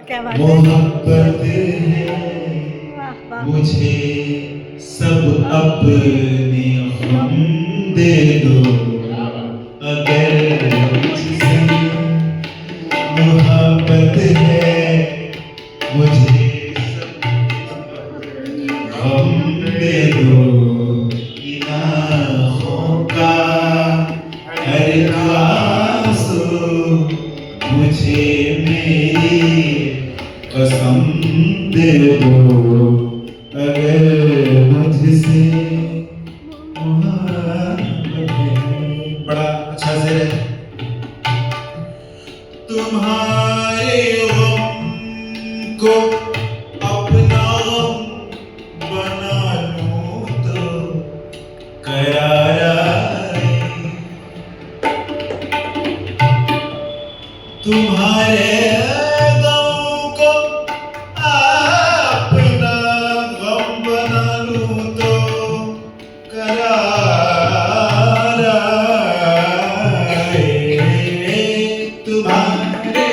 क्या बात है। मोहब्बत है वाह वाह। मुझे सब अपने हम दे दो अगर मुझसे मोहब्बत है मुझे सब हम दे दो इन आँखों का हर आंसू मुझे मेरी कसम दे दो अगर मुझसे मोहब्बत है। बड़ा अच्छा से है। तुम्हारे गम को अपना गम बना लूं तो करारा है। तुम्हारे गम को अपना गम बना लूं तो करारा है। तुम्हारे